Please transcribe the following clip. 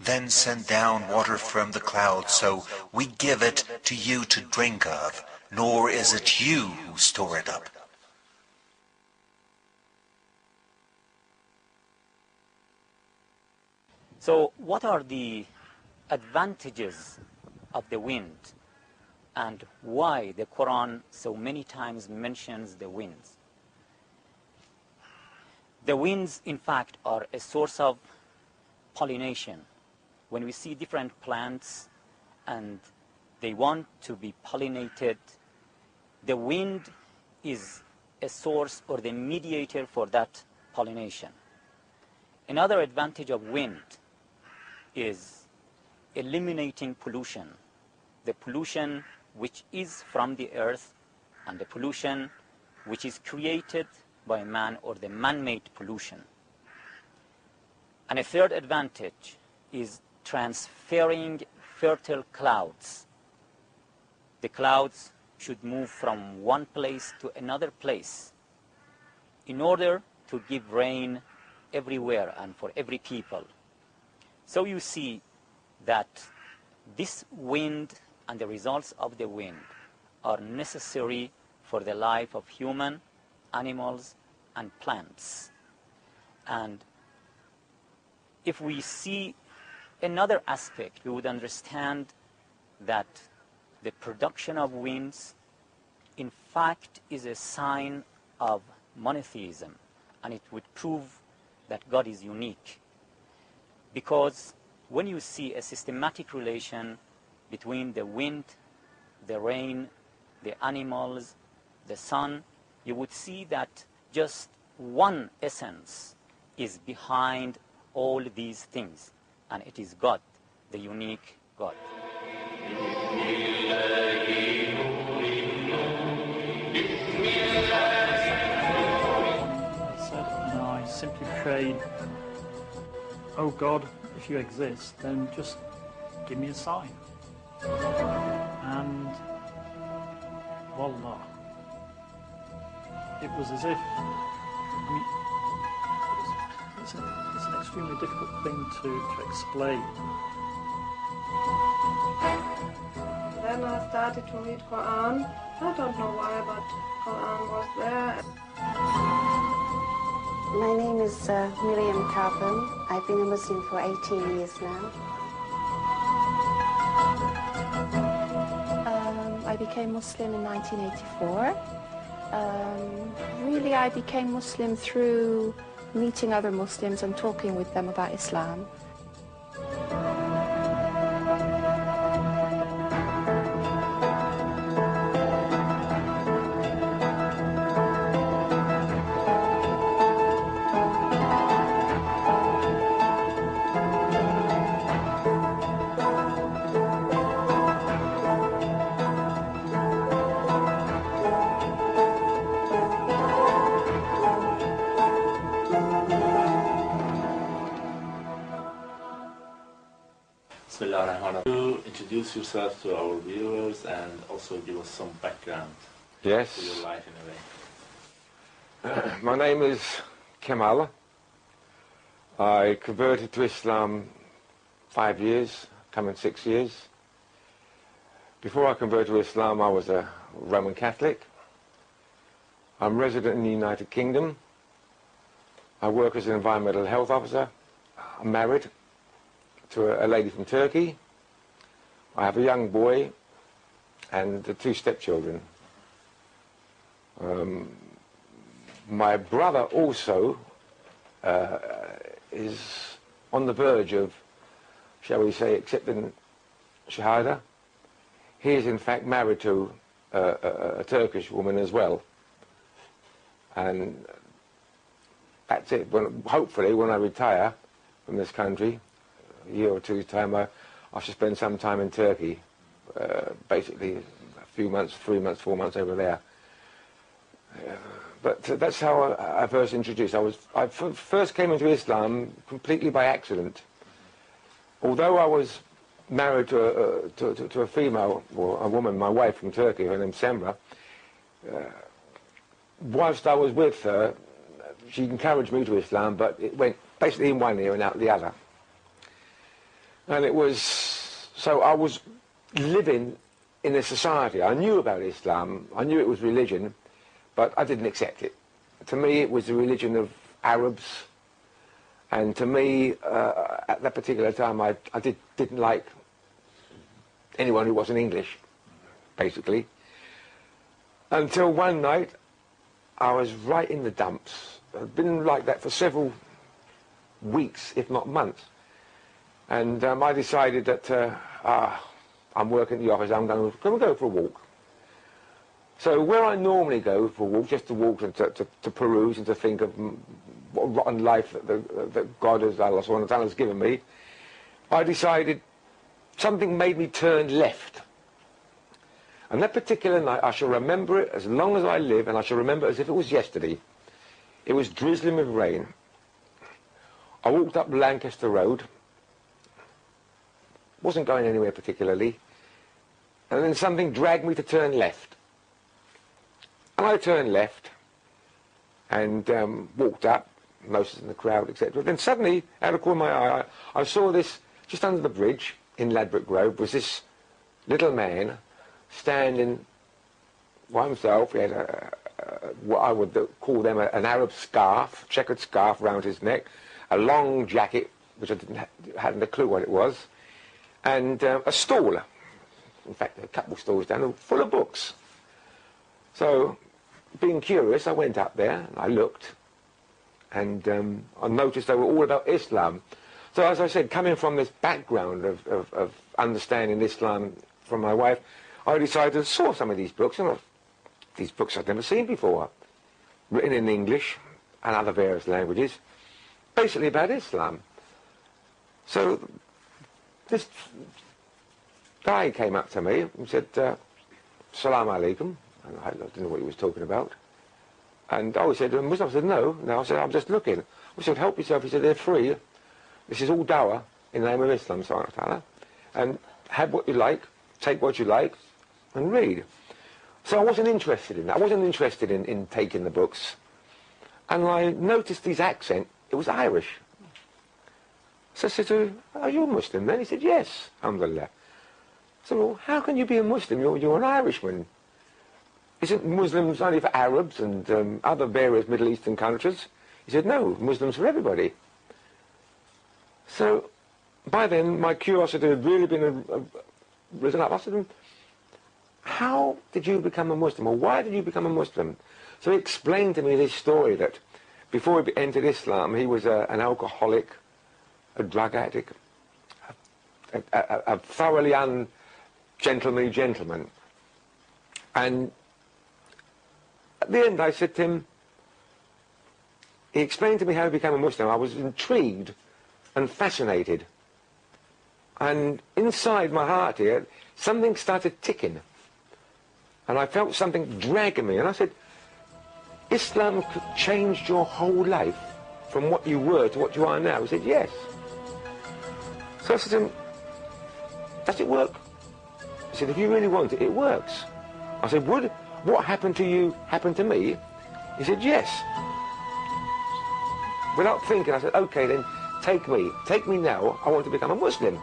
then send down water from the clouds, so we give it to you to drink of, nor is it you who store it up. So what are the advantages of the wind, and why the Quran so many times mentions the winds? The winds, in fact, are a source of pollination. When we see different plants and they want to be pollinated, the wind is a source or the mediator for that pollination. Another advantage of wind is eliminating pollution. The pollution which is from the earth and the pollution which is created by man, or the man-made pollution. And a third advantage is transferring fertile clouds. The clouds should move from one place to another place in order to give rain everywhere and for every people. So you see that this wind and the results of the wind are necessary for the life of human, animals, and plants. And if we see another aspect, we would understand that the production of winds, in fact, is a sign of monotheism, and it would prove that God is unique. Because when you see a systematic relation between the wind, the rain, the animals, the sun, you would see that just one essence is behind all these things, and it is God, the unique God. I simply prayed, oh God, if you exist, then just give me a sign. And voila. It was as if, it's an extremely difficult thing to explain. Then I started to read Quran. I don't know why, but Quran was there. My name is Miriam Tarpon. I've been a Muslim for 18 years now. I became Muslim in 1984. Really, I became Muslim through meeting other Muslims and talking with them about Islam. Introduce yourself to our viewers and also give us some background to your life in a way. My name is Kemal. I converted to Islam 5 years, coming 6 years. Before I converted to Islam, I was a Roman Catholic. I'm resident in the United Kingdom. I work as an environmental health officer. I'm married to a lady from Turkey. I have a young boy and 2 stepchildren. My brother also is on the verge of, shall we say, accepting Shahada. He is in fact married to a Turkish woman as well. And that's it. Hopefully when I retire from this country, a year or two's time, I should spend some time in Turkey, basically a few months, 3 months, 4 months over there. But that's how I first introduced. I first came into Islam completely by accident. Although I was married to a female, or a woman, my wife from Turkey, her name's Semra, whilst I was with her, she encouraged me to Islam, but it went basically in one ear and out the other. And it was, so I was living in a society. I knew about Islam, I knew it was religion, but I didn't accept it. To me, it was the religion of Arabs, and to me, at that particular time, I didn't like anyone who wasn't English, basically. Until one night, I was right in the dumps. I'd been like that for several weeks, if not months. And I decided that I'm working at the office, I'm going to go for a walk. So where I normally go for a walk, just to walk and to peruse and to think of what rotten life that God has, Allah subhanahu wa ta'ala has given me, I decided something made me turn left. And that particular night, I shall remember it as long as I live, and I shall remember it as if it was yesterday. It was drizzling with rain. I walked up Lancaster Road, wasn't going anywhere particularly, and then something dragged me to turn left. And I turned left and walked up, most in the crowd, etc. Then suddenly, out of the corner of my eye, I saw this, just under the bridge in Ladbroke Grove, was this little man standing by himself. He had what I would call them an Arab scarf, checkered scarf round his neck, a long jacket, which I hadn't a clue what it was, and a stall. In fact, a couple of stalls down, full of books. So, being curious, I went up there and I looked, and I noticed they were all about Islam. So, as I said, coming from this background of understanding Islam from my wife, I decided to saw some of these books, and these books I'd never seen before, written in English and other various languages, basically about Islam. So this guy came up to me and said, Salam alaikum. And I didn't know what he was talking about. And I said, Muslim? I said, no. I said, I'm just looking. I said, help yourself. He said, they're free. This is all dawah in the name of Islam, subhanahu wa ta'ala. And have what you like, take what you like, and read. So I wasn't interested in that. I wasn't interested in taking the books. And I noticed his accent. It was Irish. So I said to him, are you a Muslim then? He said, yes, alhamdulillah. I said, well, how can you be a Muslim? You're an Irishman. Isn't Muslims only for Arabs and other various Middle Eastern countries? He said, no, Muslims for everybody. So by then, my curiosity had really been risen up. I said to him, how did you become a Muslim, or why did you become a Muslim? So he explained to me this story that before he entered Islam, he was an alcoholic, a drug addict, a thoroughly ungentlemanly gentleman. And at the end I said to him, he explained to me how he became a Muslim. I was intrigued and fascinated. And inside my heart here, something started ticking. And I felt something dragging me. And I said, Islam changed your whole life from what you were to what you are now? He said, yes. So I said to him, does it work? He said, if you really want it, it works. I said, would what happened to you happen to me? He said, yes. Without thinking, I said, okay then, take me now, I want to become a Muslim.